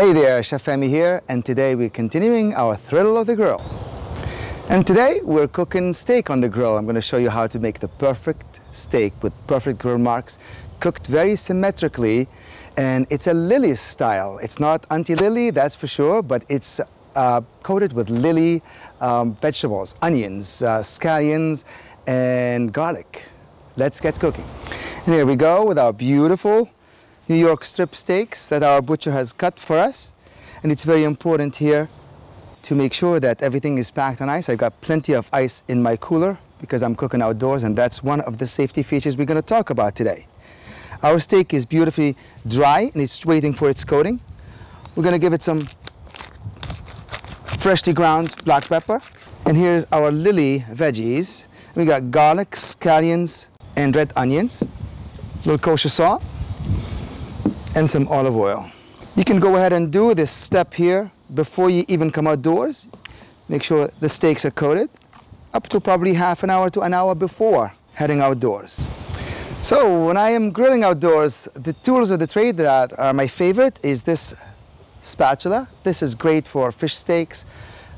Hey there, Chef Fehmi here, and today we're continuing our thrill of the grill. And today we're cooking steak on the grill. I'm going to show you how to make the perfect steak with perfect grill marks, cooked very symmetrically, and it's a lily style. It's not anti-lily, that's for sure, but it's coated with lily vegetables, onions, scallions, and garlic. Let's get cooking. And here we go with our beautiful New York strip steaks that our butcher has cut for us. And it's very important here to make sure that everything is packed on ice. I've got plenty of ice in my cooler because I'm cooking outdoors, and that's one of the safety features we're going to talk about today. Our steak is beautifully dry and it's waiting for its coating. We're going to give it some freshly ground black pepper. And here's our lily veggies. We got garlic, scallions, and red onions, a little kosher salt, and some olive oil. You can go ahead and do this step here before you even come outdoors. Make sure the steaks are coated up to probably half an hour to an hour before heading outdoors. So when I am grilling outdoors, the tools of the trade that are my favorite is this spatula. This is great for fish steaks,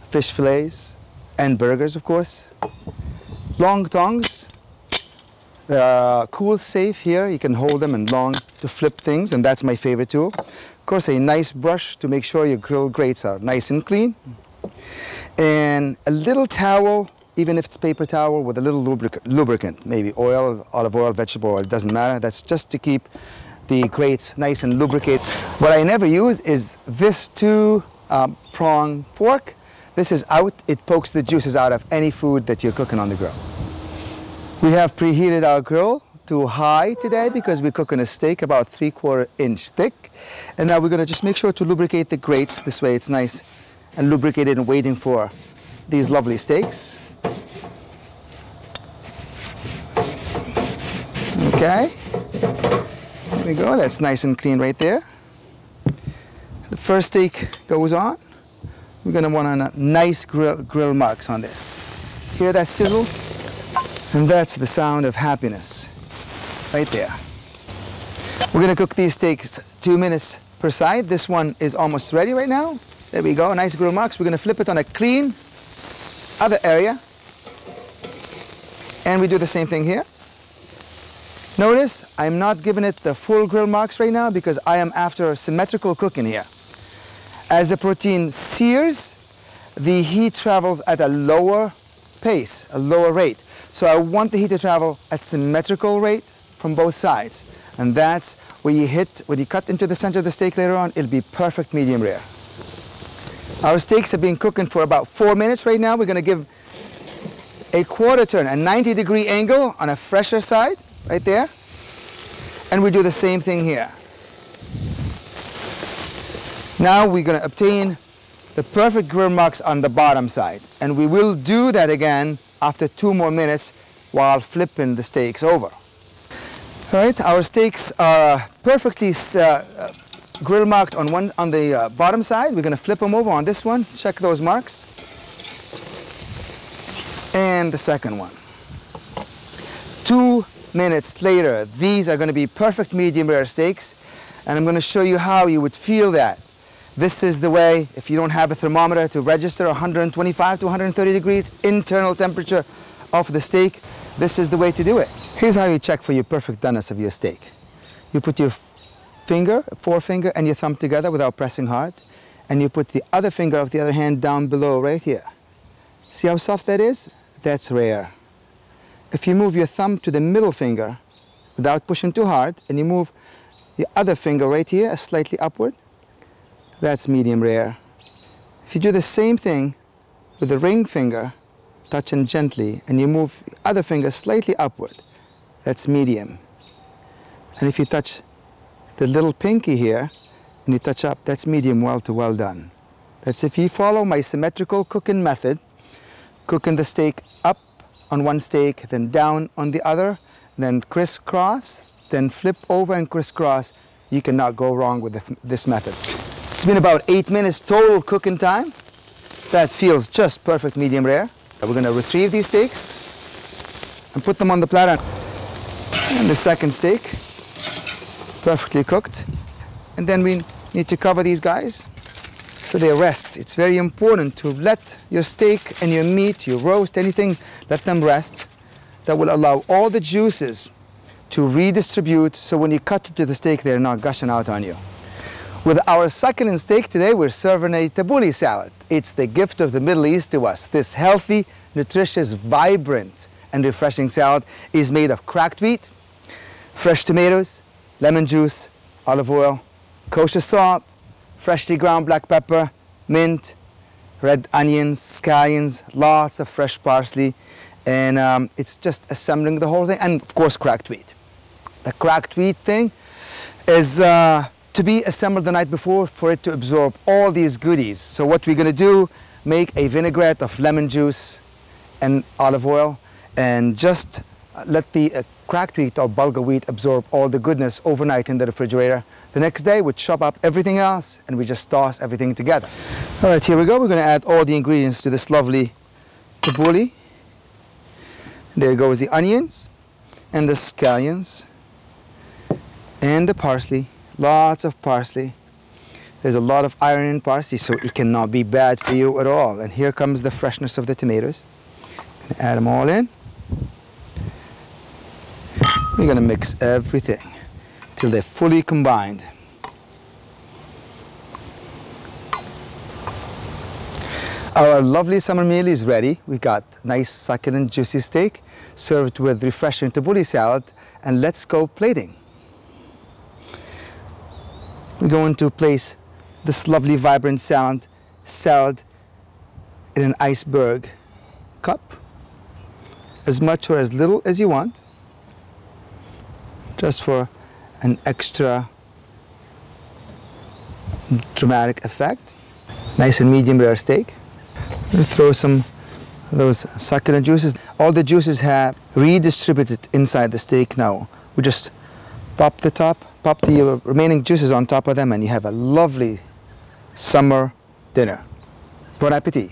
fish fillets, and burgers, of course. Long tongs. They are cool safe here. You can hold them and long to flip things, and that's my favorite tool. Of course, a nice brush to make sure your grill grates are nice and clean. And a little towel, even if it's paper towel, with a little lubricant, maybe oil, olive oil, vegetable oil, it doesn't matter. That's just to keep the grates nice and lubricated. What I never use is this two-prong fork. This is out. It pokes the juices out of any food that you're cooking on the grill. We have preheated our grill to high today because we're cooking a steak about 3/4 inch thick. And now we're going to just make sure to lubricate the grates. This way it's nice and lubricated and waiting for these lovely steaks. Okay. There we go. That's nice and clean right there. The first steak goes on. We're going to want nice grill marks on this. Hear that sizzle? And that's the sound of happiness, right there. We're going to cook these steaks 2 minutes per side. This one is almost ready right now. There we go, nice grill marks. We're going to flip it on a clean other area. And we do the same thing here. Notice I'm not giving it the full grill marks right now because I am after symmetrical cooking here. As the protein sears, the heat travels at a lower pace, a lower rate. So I want the heat to travel at symmetrical rate from both sides. And that's where you hit, when you cut into the center of the steak later on, it'll be perfect medium rare. Our steaks have been cooking for about 4 minutes right now. We're going to give a quarter turn, a 90-degree angle on a fresher side, right there. And we do the same thing here. Now we're going to obtain the perfect grill marks on the bottom side. And we will do that again after 2 more minutes while flipping the steaks over. All right, our steaks are perfectly grill marked on the bottom side. We're going to flip them over on this one. Check those marks. And the second one. 2 minutes later, these are going to be perfect medium rare steaks. And I'm going to show you how you would feel that. This is the way, if you don't have a thermometer, to register 125 to 130 degrees internal temperature of the steak. This is the way to do it. Here's how you check for your perfect doneness of your steak. You put your forefinger and your thumb together without pressing hard, and you put the other finger of the other hand down below right here. See how soft that is? That's rare. If you move your thumb to the middle finger without pushing too hard, and you move the other finger right here slightly upward, that's medium rare. If you do the same thing with the ring finger, touching gently, and you move the other finger slightly upward, that's medium. And if you touch the little pinky here, and you touch up, that's medium well to well done. That's if you follow my symmetrical cooking method, cooking the steak up on one steak, then down on the other, then crisscross, then flip over and crisscross, you cannot go wrong with this method. It's been about 8 minutes total cooking time. That feels just perfect medium rare. We're going to retrieve these steaks and put them on the platter. And the second steak, perfectly cooked. And then we need to cover these guys so they rest. It's very important to let your steak and your meat, your roast, anything, let them rest. That will allow all the juices to redistribute, so when you cut into the steak, they're not gushing out on you. With our succulent steak today, we're serving a Tabouli salad. It's the gift of the Middle East to us. This healthy, nutritious, vibrant, and refreshing salad is made of cracked wheat, fresh tomatoes, lemon juice, olive oil, kosher salt, freshly ground black pepper, mint, red onions, scallions, lots of fresh parsley, and it's just assembling the whole thing, and of course cracked wheat. The cracked wheat thing is to be assembled the night before for it to absorb all these goodies. So what we're going to do, make a vinaigrette of lemon juice and olive oil, and just let the cracked wheat or bulgur wheat absorb all the goodness overnight in the refrigerator. The next day we chop up everything else and we just toss everything together. All right, here we go. We're going to add all the ingredients to this lovely tabouli. There goes the onions and the scallions and the parsley. Lots of parsley. There's a lot of iron in parsley, so it cannot be bad for you at all. And here comes the freshness of the tomatoes. Gonna add them all in. We're gonna mix everything till they're fully combined. Our lovely summer meal is ready. We got nice, succulent, juicy steak served with refreshing Tabouli salad, and let's go plating. We're going to place this lovely, vibrant salad in an iceberg cup, as much or as little as you want, just for an extra dramatic effect. Nice and medium rare steak. We'll throw some of those succulent juices. All the juices have redistributed inside the steak now. We just pop the remaining juices on top of them, and you have a lovely summer dinner. Bon appetit.